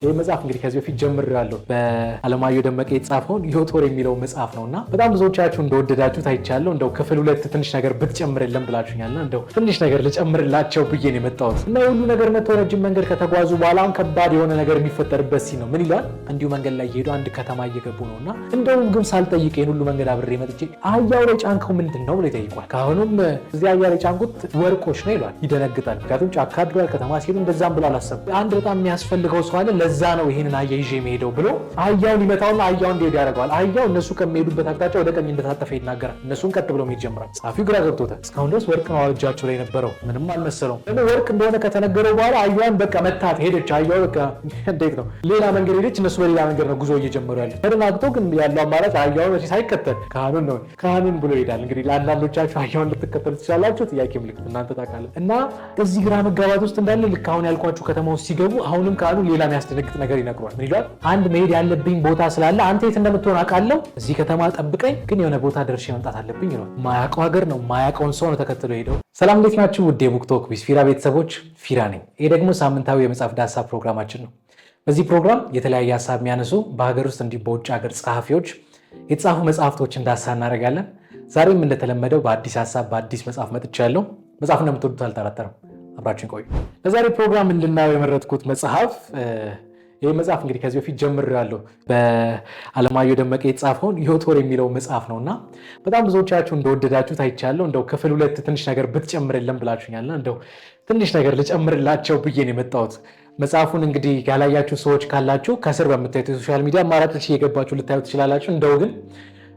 ይህ መጽሐፍ እንግዲህ ከዚህ በፊት ጀምሬያለሁ። በአለማየሁ ደመቀ የተጻፈውን ዮቶር የሚለው መጽሐፍ ነውና በጣም ብዙዎቻችሁ እንደወደዳችሁ ታይቻለሁ። እንደው ክፍል 2 ትንሽ ነገር ብትጨምርልን ብላችሁኛልና እንደው ትንሽ ነገር ልጨምርላቸው ብዬ ነው የመጣሁት እና የሁሉ ነገር መጥቶ ረጅም መንገድ ከተጓዙ በኋላ አሁን ከባድ የሆነ ነገር የሚፈጠርበት ሲን ነው። ምን ይላል? እንዲሁ መንገድ ላይ እየሄዱ አንድ ከተማ እየገቡ ነውና እንደውም ግን ሳልጠይቅ ይሄን ሁሉ መንገድ አብሬ መጥቼ አህያው ላይ ጫንከው ምንድን ነው ብሎ ይጠይቋል። ካሁኑም እዚህ አህያ ላይ ጫንኩት ወርቆች ነው ይሏል። ይደነግጣል። ምክንያቱም ጫካ አድሯል። ከተማ ሲሄዱ እንደዛም ብሎ አላሰብም። አንድ በጣም የሚያስፈልገው ሰው አለ ለዛ ነው ይሄንን አህያ ይዤ የሚሄደው ብሎ አህያውን ይመታውና አህያውን እንዲሄዱ ያደርገዋል። አህያው እነሱ ከሚሄዱበት አቅጣጫ ወደ ቀኝ እንደታጠፈ ይናገራል። እነሱን ቀጥ ብሎ መሄድ ጀምራል። ጸሐፊው ግራ ገብቶታል። እስካሁን ድረስ ወርቅ ነው እጃቸው ላይ ነበረው፣ ምንም አልመሰለውም። ደግሞ ወርቅ እንደሆነ ከተነገረው በኋላ አህያውን በቃ መታት ሄደች። አህያው በቃ እንዴት ነው ሌላ መንገድ ሄደች። እነሱ በሌላ መንገድ ነው ጉዞ እየጀመሩ ያለ። ተደናግጦ ግን ያለው አማራጭ አህያውን ወጪ ሳይከተል ካህኑን ነው ካህኑን ብሎ ይሄዳል። እንግዲህ ለአንዳንዶቻችሁ አህያውን ልትከተሉ ትችላላችሁ። ጥያቄ ምልክት እናንተ ታውቃለህ። እና እዚህ ግራ መጋባት ውስጥ እንዳለ ልክ አሁን ያልኳችሁ ከተማ ውስጥ ሲገቡ አሁንም ካህኑ ሌላ የሚያስደነግጥ ነገር ይነግሯል። ምን ይላል? አንድ መሄድ ያለብኝ ቦታ ስላለ አንተ የት እንደምትሆን አውቃለሁ፣ እዚህ ከተማ ጠብቀኝ፣ ግን የሆነ ቦታ ደርሼ መምጣት አለብኝ ይላል። ማያውቀው ሀገር ነው፣ ማያውቀውን ሰው ነው ተከትሎ ሄደው። ሰላም እንዴት ናችሁ? ውድ የቡክቶክ ዊዝ ፊራ ቤተሰቦች፣ ፊራ ነኝ። ይህ ደግሞ ሳምንታዊ የመጽሐፍ ዳሰሳ ፕሮግራማችን ነው። በዚህ ፕሮግራም የተለያየ ሀሳብ የሚያነሱ በሀገር ውስጥ እንዲህ በውጭ ሀገር ጸሐፊዎች የተጻፉ መጽሐፍቶችን ዳሰሳ እናደርጋለን። ዛሬም እንደተለመደው በአዲስ ሀሳብ በአዲስ መጽሐፍ መጥቻለሁ። መጽሐፍ እንደምትወዱት አልጠራጠርም። አብራችን ቆዩ። ለዛሬ ፕሮግራም እንድናየው የመረጥኩት መጽሐፍ ይህ መጽሐፍ እንግዲህ ከዚህ በፊት ጀምሬያለሁ። በአለማየሁ ደመቀ የተጻፈውን ዮቶር የሚለው መጽሐፍ ነውና በጣም ብዙዎቻችሁ እንደወደዳችሁ ታይቻለሁ። እንደው ክፍል 2 ትንሽ ነገር ብትጨምርልን ብላችሁኛልና እንደው ትንሽ ነገር ልጨምርላቸው ብዬ ነው የመጣሁት። መጽሐፉን እንግዲህ ያላያችሁ ሰዎች ካላችሁ ከስር በምታዩት የሶሻል ሚዲያ አማራጮች እየገባችሁ ልታዩ ትችላላችሁ። እንደው ግን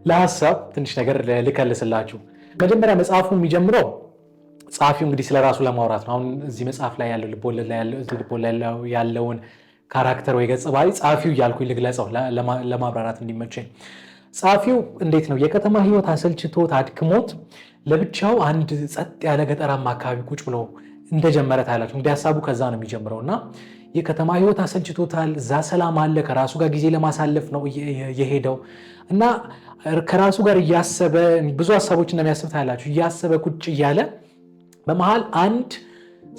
ለሀሳብ ትንሽ ነገር ልከልስላችሁ። መጀመሪያ መጽሐፉ የሚጀምረው ጸሐፊው እንግዲህ ስለ ራሱ ለማውራት ነው። አሁን እዚህ መጽሐፍ ላይ ያለው ልቦለድ ላይ ያለውን ካራክተር ወይ ገጸ ባህሪ ጸሐፊው እያልኩኝ ልግለጸው ለማብራራት እንዲመቸኝ። ጸሐፊው እንዴት ነው የከተማ ህይወት አሰልችቶት አድክሞት ለብቻው አንድ ጸጥ ያለ ገጠራማ አካባቢ ቁጭ ብሎ እንደጀመረ ታያላችሁ። እንግዲህ ሀሳቡ ከዛ ነው የሚጀምረው እና የከተማ ህይወት አሰልችቶታል። እዛ ሰላም አለ። ከራሱ ጋር ጊዜ ለማሳለፍ ነው የሄደው እና ከራሱ ጋር እያሰበ ብዙ ሀሳቦች እንደሚያስብ ታያላችሁ። እያሰበ ቁጭ እያለ በመሃል አንድ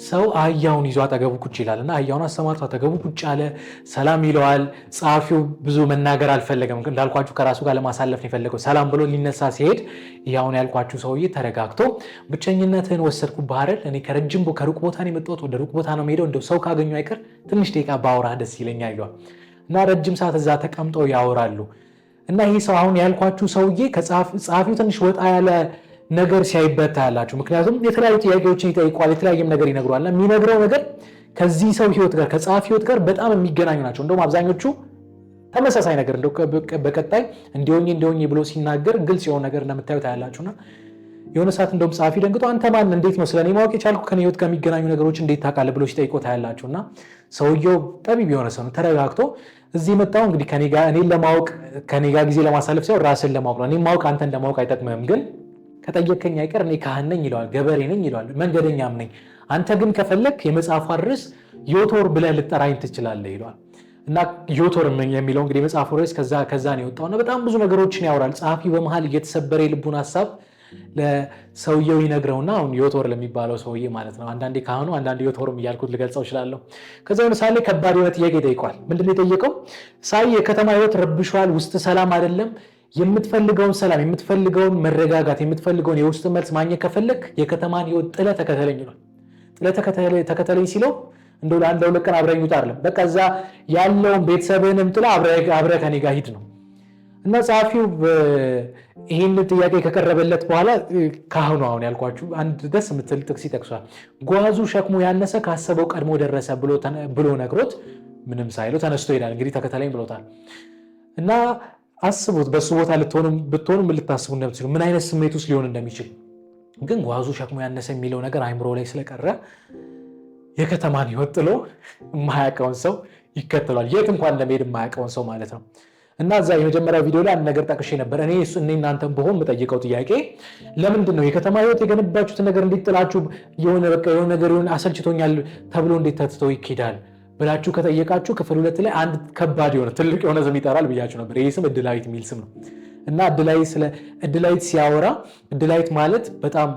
ሰው አህያውን ይዞ አጠገቡ ቁጭ ይላል እና አህያውን አሰማርቶ አጠገቡ ቁጭ አለ። ሰላም ይለዋል። ጸሐፊው ብዙ መናገር አልፈለገም። እንዳልኳችሁ ከራሱ ጋር ለማሳለፍ ነው የፈለገው። ሰላም ብሎ ሊነሳ ሲሄድ ይኸውን ያልኳችሁ ሰውዬ ተረጋግቶ ብቸኝነትህን ወሰድኩብህ አይደል? እኔ ከሩቅ ቦታ ነው የመጣሁት፣ ወደ ሩቅ ቦታ ነው የምሄደው። እንደው ሰው ካገኙ አይቀር ትንሽ ደቂቃ ባወራህ ደስ ይለኛል ይለዋል እና ረጅም ሰዓት እዛ ተቀምጠው ያወራሉ እና ይህ ሰው አሁን ያልኳችሁ ሰውዬ ከጸሐፊው ትንሽ ወጣ ያለ ነገር ሲያይበት ያላችሁ። ምክንያቱም የተለያዩ ጥያቄዎችን ይጠይቋል፣ የተለያየም ነገር ይነግሯልና የሚነግረው ነገር ከዚህ ሰው ህይወት ጋር ከጸሐፊ ህይወት ጋር በጣም የሚገናኙ ናቸው። እንደውም አብዛኞቹ ተመሳሳይ ነገር እንደው በቀጣይ እንዲሆኝ ብሎ ሲናገር ግልጽ የሆነ ነገር እንደምታዩት ያላችሁና የሆነ ሰዓት እንደውም ጸሐፊ ደንግጦ አንተ ማን እንዴት ነው ስለኔ ማወቅ የቻልኩ ከኔ ህይወት ከሚገናኙ ነገሮች እንዴት ታውቃለህ ብሎ ሲጠይቆት ያላችሁና ሰውየው ጠቢብ የሆነ ሰው ተረጋግቶ እዚህ መጣው እንግዲህ እኔን ለማወቅ ከኔ ጋር ጊዜ ለማሳለፍ ሳይሆን ራስን ለማወቅ ነው። እኔ ማወቅ አንተን ለማወቅ አይጠቅምህም፣ ግን ከጠየቀኝ አይቀር እኔ ካህን ነኝ ይለዋል፣ ገበሬ ነኝ ይለዋል፣ መንገደኛም ነኝ። አንተ ግን ከፈለክ የመጽሐፉ ርዕስ ዮቶር ብለህ ልጠራኝ ትችላለህ ይለዋል። እና ዮቶር የሚለው እንግዲህ የመጽሐፉ ርዕስ ከዛ ነው የወጣውና በጣም ብዙ ነገሮችን ያወራል። ጸሐፊ በመሃል እየተሰበረ የልቡን ሀሳብ ለሰውየው ይነግረውና አሁን ዮቶር ለሚባለው ሰውዬ ማለት ነው። አንዳንዴ ካህኑ አንዳንዴ ዮቶርም እያልኩት ልገልጸው እችላለሁ። ከዛ የሆነ ሳለ ከባድ የሆነ ጥያቄ ይጠይቋል። ምንድን ነው የጠየቀው? ሳይ የከተማ ህይወት ረብሿል፣ ውስጥ ሰላም አይደለም። የምትፈልገውን ሰላም፣ የምትፈልገውን መረጋጋት፣ የምትፈልገውን የውስጥ መልስ ማግኘት ከፈለክ የከተማን ህይወት ጥለህ ተከተለኝ ይሏል። ጥለህ ተከተለኝ ሲለው እንደው ለአንድ ለሁለት ቀን አብረኝ ውጣ አይደለም፣ በቃ እዛ ያለውን ቤተሰብህንም ጥለህ አብረህ ከኔ ጋር ሂድ ነው። እና ጸሐፊው ይህን ጥያቄ ከቀረበለት በኋላ ካህኑ አሁን ያልኳችሁ አንድ ደስ የምትል ጥቅስ ይጠቅሷል። ጓዙ ሸክሙ ያነሰ ካሰበው ቀድሞ ደረሰ ብሎ ነግሮት ምንም ሳይለው ተነስቶ ይሄዳል። እንግዲህ ተከተለኝ ብሎታል። እና አስቡት በሱ ቦታ ብትሆኑ ምን ልታስቡ እንደምትችሉ፣ ምን አይነት ስሜት ውስጥ ሊሆን እንደሚችል። ግን ጓዙ ሸክሙ ያነሰ የሚለው ነገር አይምሮ ላይ ስለቀረ የከተማን ህይወት ጥሎ የማያውቀውን ሰው ይከተሏል። የት እንኳን እንደሚሄድ የማያውቀውን ሰው ማለት ነው። እና እዛ የመጀመሪያው ቪዲዮ ላይ አንድ ነገር ጠቅሼ ነበር። እኔ እናንተም በሆን የምጠይቀው ጥያቄ ለምንድን ነው የከተማ ህይወት የገነባችሁትን ነገር እንዲጥላችሁ የሆነ ነገር አሰልችቶኛል ተብሎ እንዴት ተትተው ይኬዳል ብላችሁ ከጠየቃችሁ ክፍል 2 ላይ አንድ ከባድ የሆነ ትልቅ የሆነ ስም ይጠራል ብያችሁ ነበር። ይህ ስም እድላዊት የሚል ስም ነው። እና እድላዊት ሲያወራ እድላዊት ማለት በጣም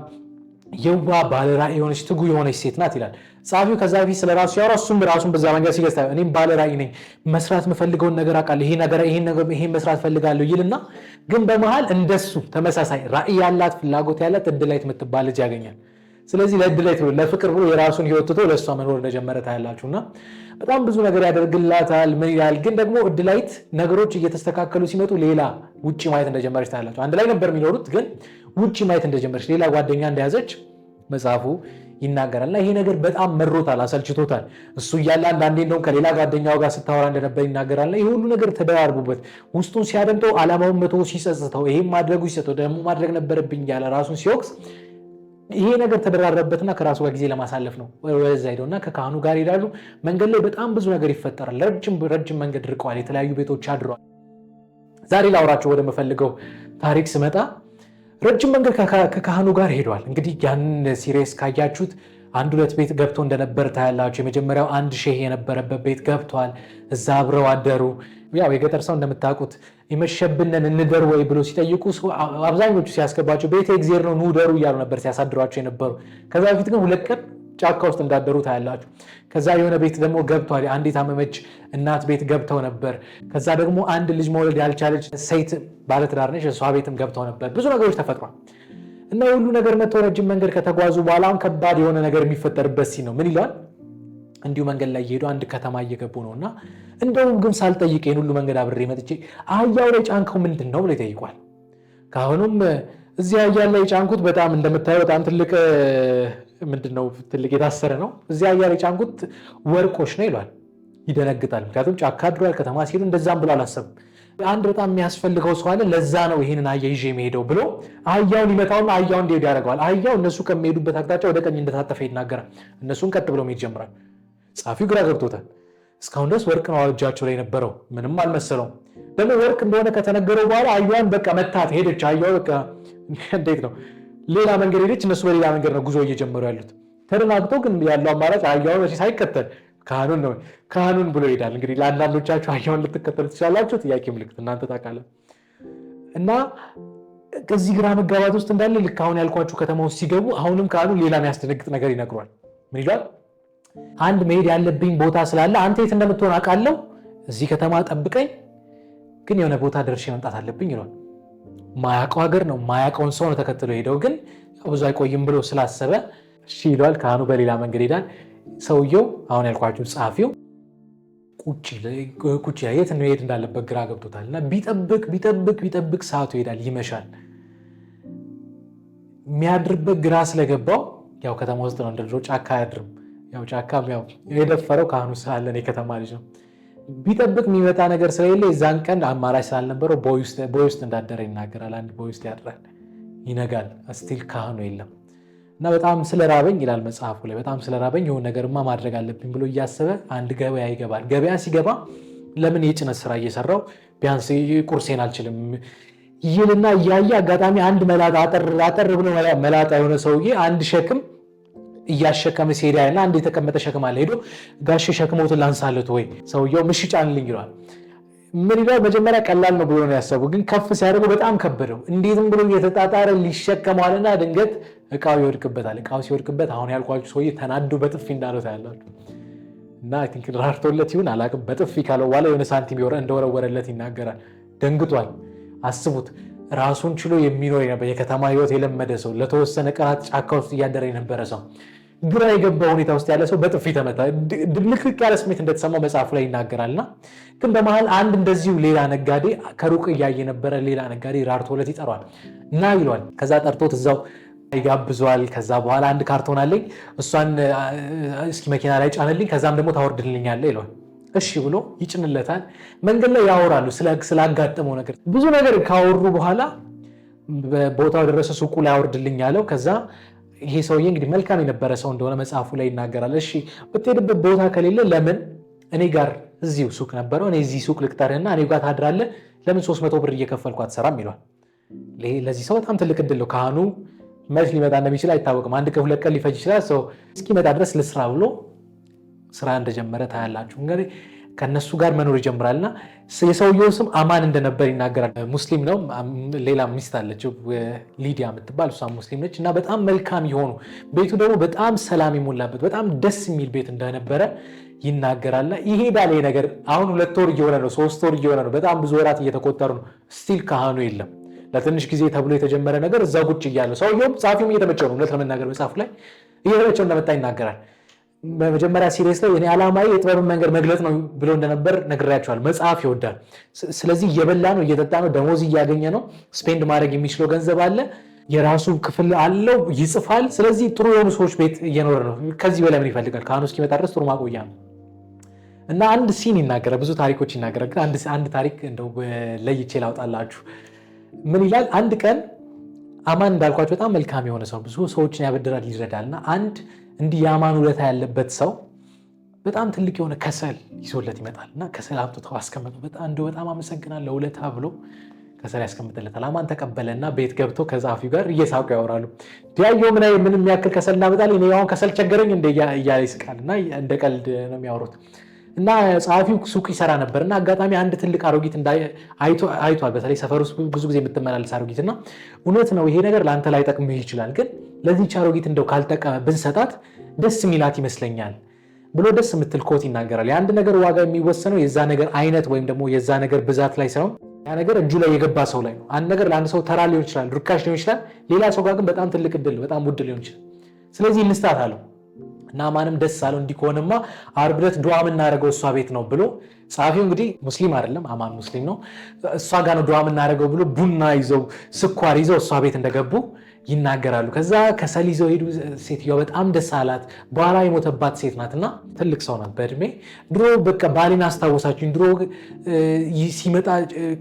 የዋ ባለራዕይ የሆነች ትጉ የሆነች ሴት ናት ይላል ጸሐፊው። ከዛ በፊት ስለራሱ ያወራ እሱም ራሱን በዛ መንገድ ሲገስታ እኔም ባለራዕይ ነኝ፣ መስራት የምፈልገውን ነገር አውቃለሁ፣ ይሄን መስራት ፈልጋለሁ ይልና ግን በመሃል እንደሱ ተመሳሳይ ራዕይ ያላት ፍላጎት ያላት እድላይት የምትባል ልጅ ያገኛል። ስለዚህ ለእድላይት ብሎ ለፍቅር ብሎ የራሱን ህይወት ትቶ ለእሷ መኖር እንደጀመረ ታያላችሁና በጣም ብዙ ነገር ያደርግላታል። ምን ይላል ግን ደግሞ እድላይት ነገሮች እየተስተካከሉ ሲመጡ ሌላ ውጪ ማየት እንደጀመረች ታያላችሁ። አንድ ላይ ነበር የሚኖሩት ግን ውጪ ማየት እንደጀመረች ሌላ ጓደኛ እንደያዘች መጽሐፉ ይናገራልና ይሄ ነገር በጣም መሮታል፣ አሰልችቶታል። እሱ እያለ አንዳንዴ እንደውም ከሌላ ጓደኛው ጋር ስታወራ እንደነበር ይናገራልና ይሄ ሁሉ ነገር ተደራርቡበት ውስጡን ሲያደምጠው ዓላማውን መቶ ሲጸጽተው ይሄን ማድረጉ ይሰጠው ደግሞ ማድረግ ነበረብኝ ያለ ራሱን ሲወቅስ ይሄ ነገር ተደራረበትና ከራሱ ጋር ጊዜ ለማሳለፍ ነው ወደዛ ሄደውና ከካህኑ ጋር ይሄዳሉ። መንገድ ላይ በጣም ብዙ ነገር ይፈጠራል። ረጅም መንገድ ርቀዋል፣ የተለያዩ ቤቶች አድረዋል። ዛሬ ላውራቸው ወደ መፈልገው ታሪክ ስመጣ ረጅም መንገድ ከካህኑ ጋር ሄዷል። እንግዲህ ያንን ሲሪየስ ካያችሁት አንድ ሁለት ቤት ገብቶ እንደነበር ታያላችሁ። የመጀመሪያው አንድ ሼህ የነበረበት ቤት ገብቷል። እዛ አብረው አደሩ። ያው የገጠር ሰው እንደምታውቁት የመሸብንን እንደር ወይ ብሎ ሲጠይቁ አብዛኞቹ ሲያስገባቸው ቤተ እግዚአብሔር ነው ኑደሩ እያሉ ነበር ሲያሳድሯቸው የነበሩ። ከዛ በፊት ግን 2 ቀን ጫካ ውስጥ እንዳደሩ ታያላችሁ። ከዛ የሆነ ቤት ደግሞ ገብቷል። አንዲት አመመች እናት ቤት ገብተው ነበር። ከዛ ደግሞ አንድ ልጅ መውለድ ያልቻለች ሴት ባለትዳር ነች፣ እሷ ቤትም ገብተው ነበር። ብዙ ነገሮች ተፈጥሯል እና የሁሉ ነገር መጥተው ረጅም መንገድ ከተጓዙ በኋላ አሁን ከባድ የሆነ ነገር የሚፈጠርበት ሲን ነው። ምን ይለዋል? እንዲሁ መንገድ ላይ እየሄዱ አንድ ከተማ እየገቡ ነውና እንደውም ግን ሳልጠይቅ ይሄን ሁሉ መንገድ አብሬ መጥቼ አህያው ላይ ጫንከው ምንድን ነው ብሎ ይጠይቋል። ካሁንም እዚህ አህያ ላይ ጫንኩት በጣም እንደምታየው በጣም ትልቅ ምንድነው ትልቅ የታሰረ ነው፣ እዚህ አህያ ላይ ጫንኩት ወርቆች ነው ይሏል። ይደነግጣል። ምክንያቱም ጫካ አድሯል። ከተማ ሲሄዱ እንደዛም ብሎ አላሰብም። አንድ በጣም የሚያስፈልገው ሰው አለ፣ ለዛ ነው ይሄንን አህያ ይዤ የሚሄደው ብሎ አህያውን ይመታውና አህያውን እንዲሄዱ ያደርገዋል። አህያው እነሱ ከሚሄዱበት አቅጣጫ ወደ ቀኝ እንደታጠፈ ይናገራል። እነሱን ቀጥ ብለው መሄድ ጀምራል። ጸሐፊው ግራ ገብቶታል። እስካሁን ድረስ ወርቅ ነው እጃቸው ላይ ነበረው፣ ምንም አልመሰለውም። ደግሞ ወርቅ እንደሆነ ከተነገረው በኋላ አህያዋን በቃ መታት ሄደች። አህያዋ በቃ እንዴት ነው ሌላ መንገድ ሄደች፣ እነሱ በሌላ መንገድ ነው ጉዞ እየጀመሩ ያሉት። ተደናግጦ ግን ያለው አማራጭ አህያውን ሳይከተል ካህኑን ብሎ ይሄዳል። እንግዲህ ለአንዳንዶቻችሁ አህያውን ልትከተሉ ትችላላችሁ፣ ጥያቄ ምልክት እናንተ ታውቃለህ። እና ከዚህ ግራ መጋባት ውስጥ እንዳለ ልክ አሁን ያልኳችሁ ከተማ ውስጥ ሲገቡ አሁንም ካህኑ ሌላ የሚያስደነግጥ ነገር ይነግሯል። ምን ይላል? አንድ መሄድ ያለብኝ ቦታ ስላለ አንተ የት እንደምትሆን አውቃለሁ፣ እዚህ ከተማ ጠብቀኝ፣ ግን የሆነ ቦታ ደርሼ መምጣት አለብኝ ይሏል። ማያውቀው ሀገር ነው፣ ማያውቀውን ሰው ነው ተከትሎ ሄደው፣ ግን ብዙ አይቆይም ብሎ ስላሰበ እሺ ይሏል። ካህኑ በሌላ መንገድ ሄዳል። ሰውየው አሁን ያልኳችሁ ጸሐፊው ቁጭ የት ነው ሄድ እንዳለበት ግራ ገብቶታል። እና ቢጠብቅ ሰዓቱ ይሄዳል፣ ይመሻል። የሚያድርበት ግራ ስለገባው ያው ከተማ ውስጥ ነው፣ እንደድሮ ጫካ አያድርም። ያው ጫካ ያው የደፈረው ካህኑ ስላለን የከተማ ልጅ ነው። ቢጠብቅ የሚመጣ ነገር ስለሌለ የዛን ቀን አማራጭ ስላልነበረው ቦይ ውስጥ እንዳደረ ይናገራል። አንድ ቦይ ውስጥ ያድራል፣ ይነጋል። ስቲል ካህኑ የለም። እና በጣም ስለራበኝ ይላል መጽሐፉ ላይ፣ በጣም ስለራበኝ የሆነ ነገርማ ማድረግ አለብኝ ብሎ እያሰበ አንድ ገበያ ይገባል። ገበያ ሲገባ ለምን የጭነት ስራ እየሰራው ቢያንስ ቁርሴን አልችልም ይልና እያየ አጋጣሚ አንድ መላጣ አጠር ብሎ መላጣ የሆነ ሰውዬ አንድ ሸክም እያሸከመ ሲሄድ ያለና አንድ የተቀመጠ ሸክም አለ። ሄዶ ጋሽ ሸክሞትን ላንሳለት ወይ? ሰውየው ምሽ ጫንልኝ ይለዋል። ምን ይላል? መጀመሪያ ቀላል ነው ብሎ ነው ያሰቡ፣ ግን ከፍ ሲያደርገው በጣም ከበደው። እንዴትም ብሎ እየተጣጣረ ሊሸከመዋልና ድንገት እቃው ይወድቅበታል። እቃው ሲወድቅበት አሁን ያልኳችሁ ሰውዬ ተናዶ በጥፊ እንዳለው ታያላችሁ። እና አይ ቲንክ ራርቶለት ይሁን አላውቅም፣ በጥፊ ካለው በኋላ የሆነ ሳንቲም እንደወረወረለት ይናገራል። ደንግጧል። አስቡት፣ ራሱን ችሎ የሚኖር የከተማ ህይወት የለመደ ሰው፣ ለተወሰነ ቀናት ጫካ ውስጥ እያደረ የነበረ ሰው፣ ግራ የገባ ሁኔታ ውስጥ ያለ ሰው በጥፊ ተመታ። ድብልቅልቅ ያለ ስሜት እንደተሰማው መጽሐፉ ላይ ይናገራልና ግን በመሃል አንድ እንደዚሁ ሌላ ነጋዴ ከሩቅ እያየ ነበረ። ሌላ ነጋዴ ራርቶለት ይጠራዋል እና ይለዋል። ከዛ ጠርቶት እዛው ይጋብዘዋል። ከዛ በኋላ አንድ ካርቶን አለኝ፣ እሷን እስኪ መኪና ላይ ጫነልኝ፣ ከዛም ደግሞ ታወርድልኛለህ ይለዋል። እሺ ብሎ ይጭንለታል። መንገድ ላይ ያወራሉ ስላጋጠመው ነገር። ብዙ ነገር ካወሩ በኋላ ቦታው ደረሰ። ሱቁ ላይ አወርድልኝ ያለው። ከዛ ይሄ ሰውዬ እንግዲህ መልካም የነበረ ሰው እንደሆነ መጽሐፉ ላይ ይናገራል። እሺ ብትሄድበት ቦታ ከሌለ ለምን እኔ ጋር እዚሁ ሱቅ ነበረው፣ እኔ እዚህ ሱቅ ልቅጠርህና እኔ ጋር ታድራለህ፣ ለምን 300 ብር እየከፈልኩ አትሰራም ይሏል። ለዚህ ሰው በጣም ትልቅ እድል ነው። ካህኑ መች ሊመጣ እንደሚችል አይታወቅም። አንድ ቀን 2 ቀን ሊፈጅ ይችላል። ሰው እስኪመጣ ድረስ ልስራ ብሎ ስራ እንደጀመረ ታያላችሁ። እንግዲህ ከነሱ ጋር መኖር ይጀምራልና የሰውየው ስም አማን እንደነበር ይናገራል። ሙስሊም ነው። ሌላ ሚስት አለችው ሊዲያ የምትባል እሷ ሙስሊም ነች። እና በጣም መልካም የሆኑ ቤቱ ደግሞ በጣም ሰላም የሞላበት በጣም ደስ የሚል ቤት እንደነበረ ይናገራልና ይሄዳል። ይሄ ነገር አሁን 2 ወር እየሆነ ነው፣ 3 ወር እየሆነ ነው። በጣም ብዙ ወራት እየተቆጠሩ ነው። ስቲል ካህኑ የለም። ለትንሽ ጊዜ ተብሎ የተጀመረ ነገር እዛ ቁጭ እያለ ሰውየውም ጸሐፊውም እየተመቸው ነው። እውነት ለመናገር መጽሐፉ ላይ እየተመቸው እንደመጣ ይናገራል። በመጀመሪያ ሲሪየስ ላይ እኔ ዓላማዬ የጥበብን መንገድ መግለጥ ነው ብሎ እንደነበር ነግሬያቸዋል። መጽሐፍ ይወዳል። ስለዚህ እየበላ ነው፣ እየጠጣ ነው፣ ደሞዝ እያገኘ ነው፣ ስፔንድ ማድረግ የሚችለው ገንዘብ አለ፣ የራሱ ክፍል አለው፣ ይጽፋል። ስለዚህ ጥሩ የሆኑ ሰዎች ቤት እየኖረ ነው። ከዚህ በላይ ምን ይፈልጋል? ካህኑ እስኪመጣ ድረስ ጥሩ ማቆያ ነው። እና አንድ ሲን ይናገራል፣ ብዙ ታሪኮች ይናገራል። ግን አንድ ታሪክ እንደው ለይቼ ላውጣላችሁ። ምን ይላል? አንድ ቀን አማን እንዳልኳቸው በጣም መልካም የሆነ ሰው ብዙ ሰዎችን ያበድራል፣ ይረዳል። እና አንድ እንዲህ የአማን ውለታ ያለበት ሰው በጣም ትልቅ የሆነ ከሰል ይዞለት ይመጣል። እና ከሰል አምጥተው አስቀምጡ። በጣም አመሰግናለሁ ውለታ ብሎ ከሰል ያስቀምጥለታል። አማን ተቀበለና ቤት ገብቶ ከጸሐፊው ጋር እየሳቁ ያወራሉ። ዲያየው ምንም የሚያክል ከሰል እናመጣል፣ እኔ አሁን ከሰል ቸገረኝ እያለ ይስቃል። እና እንደ ቀልድ ነው የሚያወሩት። እና ጸሐፊው ሱቅ ይሰራ ነበር። እና አጋጣሚ አንድ ትልቅ አሮጊት አይቷል። በተለይ ሰፈር ውስጥ ብዙ ጊዜ የምትመላለስ አሮጊት። እና እውነት ነው ይሄ ነገር ለአንተ ላይጠቅምህ ይችላል፣ ግን ለዚህች አሮጊት እንደው ካልጠቀመ ብንሰጣት ደስ የሚላት ይመስለኛል ብሎ ደስ የምትል ኮት ይናገራል። የአንድ ነገር ዋጋ የሚወሰነው የዛ ነገር አይነት ወይም ደግሞ የዛ ነገር ብዛት ላይ ሳይሆን ያ ነገር እጁ ላይ የገባ ሰው ላይ ነው። አንድ ነገር ለአንድ ሰው ተራ ሊሆን ይችላል፣ ርካሽ ሊሆን ይችላል። ሌላ ሰው ጋር ግን በጣም ትልቅ እድል፣ በጣም ውድ ሊሆን ይችላል። ስለዚህ እንስጣት አለው። እና አማንም ደስ አለው። እንዲህ ከሆነማ ዓርብ ዕለት ዱዓ የምናደርገው እሷ ቤት ነው ብሎ ጸሐፊው እንግዲህ ሙስሊም አይደለም፣ አማን ሙስሊም ነው። እሷ ጋር ነው ዱዓ የምናደርገው ብሎ ቡና ይዘው ስኳር ይዘው እሷ ቤት እንደገቡ ይናገራሉ። ከዛ ከሰል ይዘው ሄዱ። ሴትዮዋ በጣም ደስ አላት። በኋላ የሞተባት ሴት ናትና ትልቅ ሰው ናት በእድሜ። ድሮ በቃ ባሌን አስታወሳችሁኝ፣ ድሮ ሲመጣ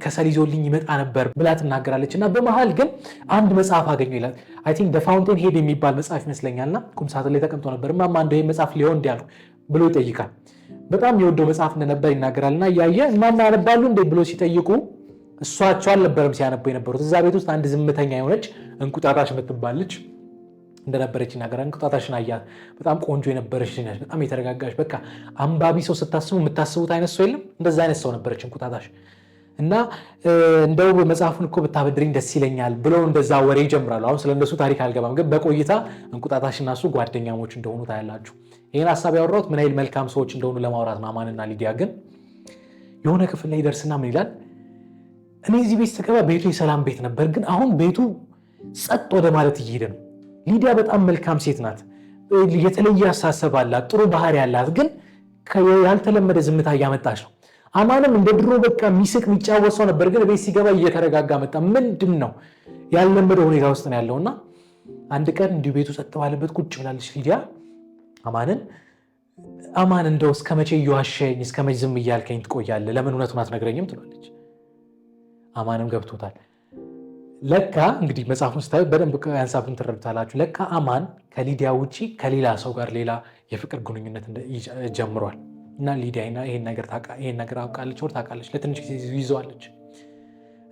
ከሰል ይዞልኝ ይመጣ ነበር ብላ ትናገራለች። እና በመሀል ግን አንድ መጽሐፍ አገኘሁ ይላል። አይ ቲንክ ደ ፋውንቴን ሄድ የሚባል መጽሐፍ ይመስለኛልና ቁም ሳጥን ላይ ተቀምጦ ነበር። እማማ እንደው ይሄ መጽሐፍ ሊሆን እንዲያሉ ብሎ ይጠይቃል። በጣም የወደው መጽሐፍ እንደነበር ይናገራልና እያየ እማማ ያነባሉ እንዴ ብሎ ሲጠይቁ እሷቸው አልነበረም ሲያነቡ የነበሩት። እዛ ቤት ውስጥ አንድ ዝምተኛ የሆነች እንቁጣጣሽ የምትባልች እንደነበረች ይናገራል። እንቁጣጣሽን አያት። በጣም ቆንጆ የነበረች ነች፣ በጣም የተረጋጋች፣ በቃ አንባቢ ሰው ስታስቡ የምታስቡት አይነት ሰው የለም፣ እንደዛ አይነት ሰው ነበረች እንቁጣጣሽ። እና እንደው መጽሐፉን እኮ ብታበድሪኝ ደስ ይለኛል ብለው እንደዛ ወሬ ይጀምራሉ። አሁን ስለነሱ ታሪክ አልገባም፣ ግን በቆይታ እንቁጣጣሽና እሱ ጓደኛሞች እንደሆኑ ታያላችሁ። ይህን ሀሳብ ያወራሁት ምን ያህል መልካም ሰዎች እንደሆኑ ለማውራት ነው። አማንና ሊዲያ ግን የሆነ ክፍል ላይ ደርስና ምን ይላል? እኔ እዚህ ቤት ስገባ ቤቱ የሰላም ቤት ነበር፣ ግን አሁን ቤቱ ጸጥ ወደ ማለት እየሄደ ነው። ሊዲያ በጣም መልካም ሴት ናት፣ የተለየ አሳሰብ አላት፣ ጥሩ ባህሪ ያላት፣ ግን ያልተለመደ ዝምታ እያመጣች ነው። አማንም እንደ ድሮ በቃ የሚስቅ የሚጫወት ሰው ነበር፣ ግን ቤት ሲገባ እየተረጋጋ መጣ። ምንድን ነው ያልለመደ ሁኔታ ውስጥ ነው ያለውና አንድ ቀን እንዲሁ ቤቱ ጸጥ ባለበት ቁጭ ብላለች ሊዲያ አማን እንደው እስከ መቼ እየዋሸኝ እስከ መቼ ዝም እያልከኝ ትቆያለህ? ለምን እውነቱን አትነግረኝም? ትላለች። አማንም ገብቶታል። ለካ እንግዲህ መጽሐፉን ስታዩ በደንብ ሀሳቡን ትረዱታላችሁ። ለካ አማን ከሊዲያ ውጪ ከሌላ ሰው ጋር ሌላ የፍቅር ግንኙነት ጀምሯል። እና ሊዲያ ይሄን ነገር አውቃለች ወር ታውቃለች። ለትንሽ ጊዜ ይዘዋለች።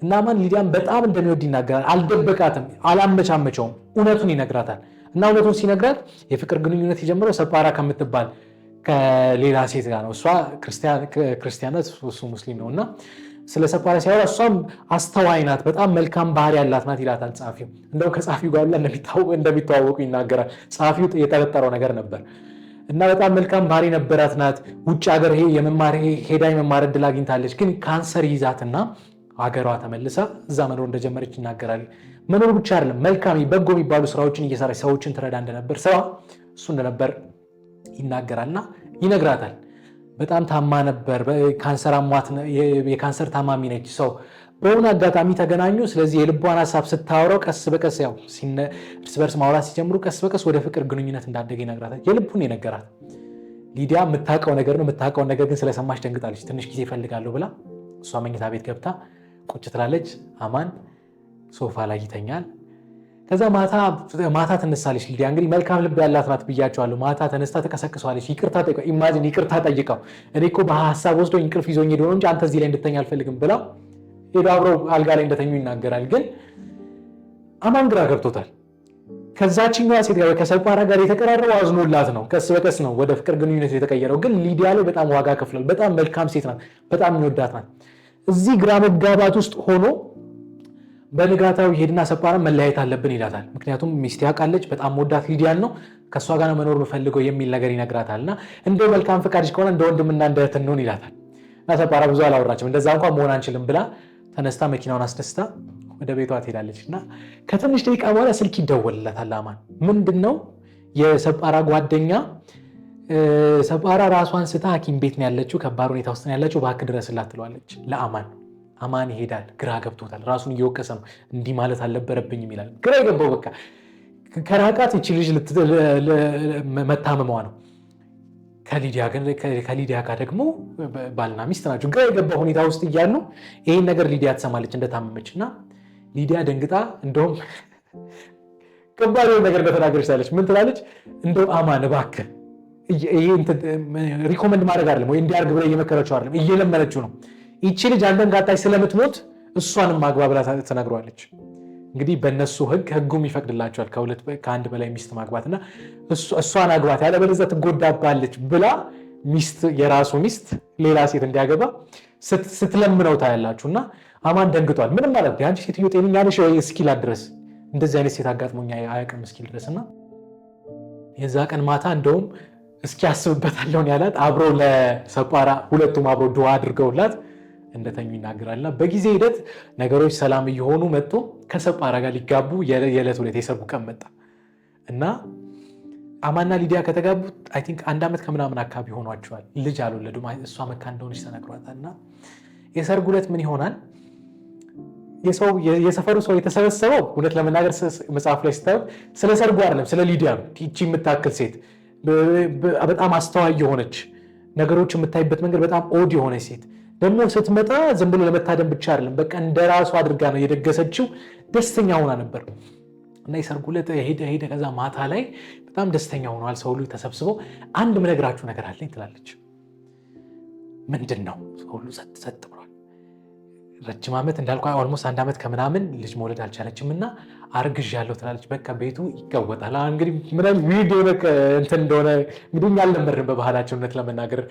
እና አማን ሊዲያን በጣም እንደሚወድ ይናገራል። አልደበቃትም፣ አላመቻመቸውም፣ እውነቱን ይነግራታል። እና እውነቱን ሲነግራት የፍቅር ግንኙነት የጀመረው ሰፓራ ከምትባል ከሌላ ሴት ጋር ነው። እሷ ክርስቲያናት፣ እሱ ሙስሊም ነው። እና ስለ ሰፓራ ሲያወራ እሷም አስተዋይ ናት፣ በጣም መልካም ባህሪ ያላት ናት ይላታል ጸሐፊው። እንደው ከጸሐፊው ጋር እንደሚተዋወቁ ይናገራል። ጸሐፊው የጠረጠረው ነገር ነበር። እና በጣም መልካም ባህሪ ነበራት ናት። ውጭ ሀገር ሄዳ የመማር ዕድል አግኝታለች። ግን ካንሰር ይዛትና ሀገሯ ተመልሳ እዛ መኖር እንደጀመረች ይናገራል። መኖር ብቻ አይደለም፣ መልካም በጎ የሚባሉ ስራዎችን እየሰራች ሰዎችን ትረዳ እንደነበር፣ ስራ እሱ እንደነበር ይናገራልና ይነግራታል። በጣም ታማ ነበር፣ የካንሰር ታማሚ ነች። ሰው በሆነ አጋጣሚ ተገናኙ። ስለዚህ የልቧን ሀሳብ ስታወራው ቀስ በቀስ ያው እርስ በርስ ማውራት ሲጀምሩ ቀስ በቀስ ወደ ፍቅር ግንኙነት እንዳደገ ይነግራታል። የልቡን የነገራት ሊዲያ የምታውቀው ነገር ነው። የምታውቀውን ነገር ግን ስለሰማች ደንግጣለች። ትንሽ ጊዜ እፈልጋለሁ ብላ እሷ መኝታ ቤት ገብታ ቁጭ ትላለች። አማን ሶፋ ላይ ይተኛል። ከዛ ማታ ትነሳለች ሊዲያ። እንግዲህ መልካም ልብ ያላት ናት ብያቸዋለሁ። ማታ ተነስታ ተቀሰቅሰዋለች። ይቅርታ ጠይቀው እኔ እኮ በሀሳብ ወስዶ እንቅልፍ ይዞኝ ሄዶ ነው እንጂ አንተ እዚህ ላይ እንድተኛ አልፈልግም ብላ ሄዶ አብረው አልጋ ላይ እንደተኙ ይናገራል። ግን አማን ግራ ገብቶታል። ከዛችኛዋ ሴት ጋር ከሰጳራ ጋር የተቀራረበው አዝኖላት ነው። ቀስ በቀስ ነው ወደ ፍቅር ግንኙነት የተቀየረው። ግን ሊዲያ ላይ በጣም ዋጋ ከፍሏል። በጣም መልካም ሴት ናት። በጣም የሚወዳት ናት። እዚህ ግራ መጋባት ውስጥ ሆኖ በንጋታው ይሄድና ሰጳራ መለያየት አለብን ይላታል። ምክንያቱም ሚስት ያውቃለች በጣም ወዳት ሊዲያን ነው ከእሷ ጋር መኖር የምፈልገው የሚል ነገር ይነግራታልና እንደው መልካም ፈቃድሽ ከሆነ እንደ ወንድምና እንደ እህት እንሆን ይላታል። እና ሰጳራ ብዙ አላወራችም። እንደዛ እንኳን መሆን አንችልም ብላ ተነስታ መኪናውን አስደስታ ወደ ቤቷ ትሄዳለች። እና ከትንሽ ደቂቃ በኋላ ስልክ ይደወልላታል ለአማን። ምንድነው የሰጳራ ጓደኛ ሰጳራ ራሷን ስታ ሐኪም ቤት ነው ያለችው፣ ከባድ ሁኔታ ውስጥ ነው ያለችው፣ እባክህ ድረስላት ትለዋለች ለአማን። አማን ይሄዳል። ግራ ገብቶታል። ራሱን እየወቀሰ ነው። እንዲህ ማለት አልነበረብኝም ይላል። ግራ የገባው በቃ ከራቃት እቺ ልጅ መታመሟ ነው። ከሊዲያ ጋር ደግሞ ባልና ሚስት ናቸው። ግራ የገባው ሁኔታ ውስጥ እያሉ ይሄን ነገር ሊዲያ ትሰማለች እንደታመመች እና ሊዲያ ደንግጣ እንደውም ከባድ ነገር እንደተናገረች ታለች። ምን ትላለች? እንደው አማን እባክህ ሪኮመንድ ማድረግ አይደለም ወይ እንዲያርግ ብላ እየመከረችው አይደለም፣ እየለመነችው ነው። ይቺ ልጅ አንተን ጋጣች ስለምትሞት እሷንም ማግባ ብላ ተናግረዋለች። እንግዲህ በእነሱ ህጉም ይፈቅድላቸዋል ከአንድ በላይ ሚስት ማግባትና እሷን አግባት ያለበለዚያ ትጎዳባለች ብላ የራሱ ሚስት ሌላ ሴት እንዲያገባ ስትለምነው ታያላችሁ። እና አማን ደንግጧል። ምንም ማለት አንቺ ሴትዮ ጤነኛ ነሽ ወይ እስኪላት ድረስ እንደዚህ አይነት ሴት አጋጥሞኛ አያውቅም እስኪል ድረስ እና የዛ ቀን ማታ እንደውም እስኪ አስብበታለሁን ያላት አብሮ ለሰጳራ ሁለቱም አብሮ ዱዓ አድርገውላት እንደተኙ ይናገራልና በጊዜ ሂደት ነገሮች ሰላም እየሆኑ መጥቶ ከሰጳራ ጋር ሊጋቡ የዕለት ሁለት የሰርጉ ቀን መጣ እና አማንና ሊዲያ ከተጋቡ አይ ቲንክ 1 ዓመት ከምናምን አካባቢ ሆኗቸዋል። ልጅ አልወለዱም። እሷ መካን እንደሆነች ተነግሯታልና የሰርጉ ዕለት ምን ይሆናል? የሰፈሩ ሰው የተሰበሰበው እውነት ለመናገር መጽሐፍ ላይ ስታዩ ስለ ሰርጉ አይደለም፣ ስለ ሊዲያ ነው። ይቺ የምታክል ሴት በጣም አስተዋይ የሆነች ነገሮች የምታይበት መንገድ በጣም ኦድ የሆነች ሴት ደግሞ ስትመጣ ዝም ብሎ ለመታደም ብቻ አይደለም፣ በቃ እንደራሱ አድርጋ ነው የደገሰችው። ደስተኛ ሆና ነበር እና የሰርጉ ዕለት ሄደ። ከዛ ማታ ላይ በጣም ደስተኛ ሆኗል። ሰው ሁሉ ተሰብስበው አንድ ምነግራችሁ ነገር አለኝ ትላለች። ምንድን ነው? ሰው ሁሉ ሰጥ ብሏል። ረጅም ዓመት እንዳልኳ ኦልሞስት 1 ዓመት ከምናምን ልጅ መውለድ አልቻለችም እና አርግዣለሁ ትላለች። በቃ ቤቱ ይቀወጣል። እንግዲህ ምንም ቪዲዮ እንትን እንደሆነ እንግዲህ እኛ አልለመድንም በባህላችን እውነት ለመናገር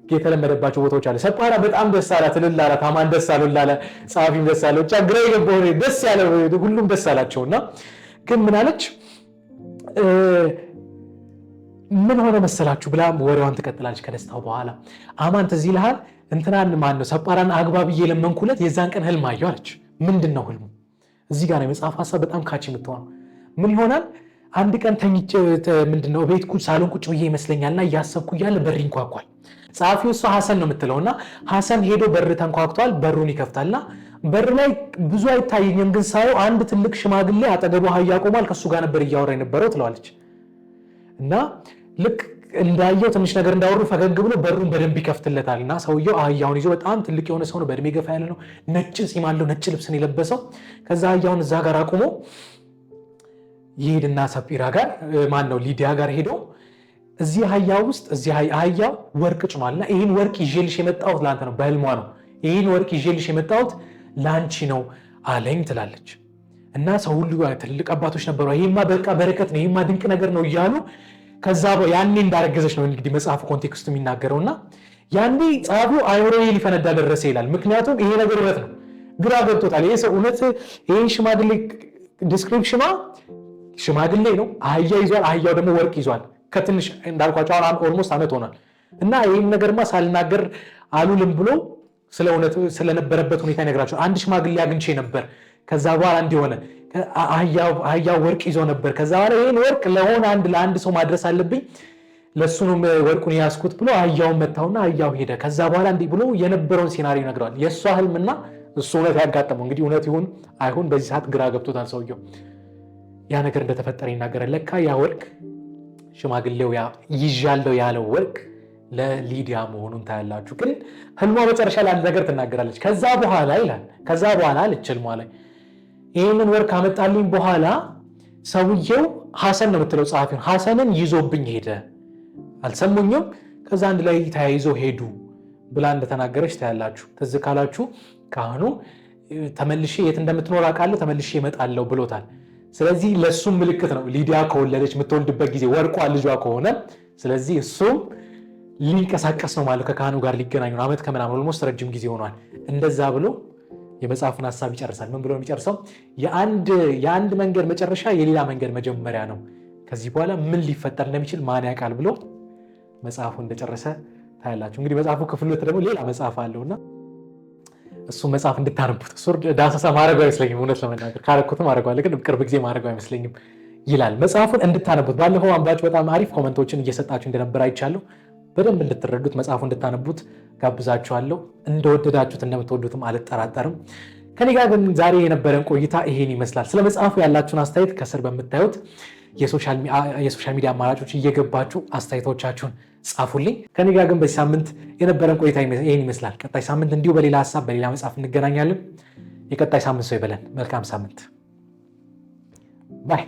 የተለመደባቸው ቦታዎች አለ። ሰጳራ በጣም ደስ አላት፣ እልል አላት። አማን ደስ አለው ላለ ጸሐፊም ደስ አለው። ብቻ ግራ የገባው ደስ ያለ ሁሉም ደስ አላቸውና ግን ምን አለች? ምን ሆነ መሰላችሁ ብላ ወሬዋን ትቀጥላለች። ከደስታው በኋላ አማን ትዝ ይልሃል እንትናን ማን ነው ሰጳራን አግባብ እየለመንኩለት የዛን ቀን ህልም አየሁ አለች። ምንድን ነው ህልሙ? እዚህ ጋር ነው የመጽሐፍ ሐሳብ በጣም ካች የምትሆነው። ምን ይሆናል? አንድ ቀን ተኝቼ ምንድነው ቤት ሳሎን ቁጭ ብዬ ይመስለኛልና እያሰብኩ እያለ በር ይንኳኳል። ጸሐፊው እሷ ሐሰን ነው የምትለውና ሐሰን ሄዶ በር ተንኳክቷል። በሩን ይከፍታልና በር ላይ ብዙ አይታየኝም፣ ግን ሳየው አንድ ትልቅ ሽማግሌ አጠገቡ አህያ ቆሟል። ከሱ ጋር ነበር እያወራ የነበረው ትለዋለች። እና ልክ እንዳየው ትንሽ ነገር እንዳወሩ ፈገግ ብሎ በሩን በደንብ ይከፍትለታል። እና ሰውየው አህያውን ይዞ በጣም ትልቅ የሆነ ሰው ነው፣ በእድሜ ገፋ ያለ ነው። ነጭ ፂም አለው፣ ነጭ ልብስን የለበሰው። ከዛ አህያውን እዛ ጋር አቁሞ ይሄድና ሰጲራ ጋር ማን ነው ሊዲያ ጋር ሄዶ እዚህ አህያ ውስጥ አህያው ወርቅ ጭኗልና ይህን ወርቅ ይዤልሽ የመጣሁት ለአንተ ነው፣ በህልሟ ነው። ይህን ወርቅ ይዤልሽ የመጣሁት ለአንቺ ነው አለኝ ትላለች። እና ሰው ሁሉ ትልቅ አባቶች ነበሩ፣ ይሄማ በቃ በረከት ነው፣ ይሄማ ድንቅ ነገር ነው እያሉ ከዛ ያኔ እንዳረገዘች ነው እንግዲህ መጽሐፉ ኮንቴክስቱ የሚናገረውና ያኔ ጸሐፊው አይምሮዬ ሊፈነዳ ደረሰ ይላል። ምክንያቱም ይሄ ነገር እውነት ነው፣ ግራ ገብቶታል። ይሄ ሰው እውነት ይሄን ሽማግሌ ዲስክሪፕሽኗ ሽማግሌ ነው፣ አህያ ይዟል፣ አህያው ደግሞ ወርቅ ይዟል። ከትንሽ እንዳልኳቸው አሁን ኦልሞስት ዓመት ሆኗል። እና ይህን ነገርማ ሳልናገር አሉልም ብሎ ስለነበረበት ሁኔታ ይነግራቸዋል። አንድ ሽማግሌ አግኝቼ ነበር፣ ከዛ በኋላ እንዲሆነ አህያው ወርቅ ይዞ ነበር። ከዛ በኋላ ይህን ወርቅ ለአንድ ሰው ማድረስ አለብኝ፣ ለሱንም ወርቁን ያስኩት ብሎ አህያውን መታውና አህያው ሄደ። ከዛ በኋላ እንዲህ ብሎ የነበረውን ሴናሪዮ ይነግረዋል። የእሷ ህልምና እሱ እውነት ያጋጠመው እንግዲህ እውነት ይሁን አይሁን በዚህ ሰዓት ግራ ገብቶታል ሰውየው። ያ ነገር እንደተፈጠረ ይናገራል። ለካ ያ ወርቅ ሽማግሌው ይዣለው ያለው ወርቅ ለሊዲያ መሆኑን ታያላችሁ። ግን ህልሟ መጨረሻ ላይ አንድ ነገር ትናገራለች። ከዛ በኋላ ይላል ከዛ በኋላ አለች ህልሟ ላይ ይህንን ወርቅ አመጣልኝ በኋላ ሰውየው ሐሰን ነው የምትለው ጸሐፊውን ሐሰንን ይዞብኝ ሄደ፣ አልሰሙኝም። ከዛ አንድ ላይ ተያይዞ ሄዱ ብላ እንደተናገረች ታያላችሁ። ትዝ ካላችሁ ካህኑ ተመልሼ የት እንደምትኖር አውቃለሁ ተመልሼ እመጣለሁ ብሎታል። ስለዚህ ለሱም ምልክት ነው። ሊዲያ ከወለደች የምትወልድበት ጊዜ ወርቋ ልጇ ከሆነ ስለዚህ እሱም ሊንቀሳቀስ ነው ማለት ከካህኑ ጋር ሊገናኙ ነው። ዓመት ከምናምን ኦልሞስት ረጅም ጊዜ ሆኗል። እንደዛ ብሎ የመጽሐፉን ሐሳብ ይጨርሳል። ምን ብሎ የሚጨርሰው የአንድ መንገድ መጨረሻ የሌላ መንገድ መጀመሪያ ነው። ከዚህ በኋላ ምን ሊፈጠር እንደሚችል ማን ያውቃል ብሎ መጽሐፉ እንደጨረሰ ታያላችሁ። እንግዲህ መጽሐፉ ክፍል 2 ደግሞ ሌላ መጽሐፍ አለውና እሱ መጽሐፍ እንድታነቡት እሱ ዳሰሳ ማድረጉ አይመስለኝም። እውነት ለመናገር ካረኩት ማድረጉ ግን ቅርብ ጊዜ ማድረጉ አይመስለኝም ይላል። መጽሐፉን እንድታነቡት ባለፈው አንባችሁ በጣም አሪፍ ኮመንቶችን እየሰጣችሁ እንደነበር አይቻለሁ። በደንብ እንድትረዱት መጽሐፉ እንድታነቡት ጋብዛችኋለሁ። እንደወደዳችሁት እንደምትወዱትም አልጠራጠርም። ከኔ ጋር ግን ዛሬ የነበረን ቆይታ ይሄን ይመስላል። ስለ መጽሐፉ ያላችሁን አስተያየት ከስር በምታዩት የሶሻል ሚዲያ አማራጮች እየገባችሁ አስተያየቶቻችሁን ጻፉልኝ። ከኔ ጋር ግን በዚህ ሳምንት የነበረን ቆይታ ይሄን ይመስላል። ቀጣይ ሳምንት እንዲሁ በሌላ ሀሳብ በሌላ መጽሐፍ እንገናኛለን። የቀጣይ ሳምንት ሰው ይበለን። መልካም ሳምንት ባይ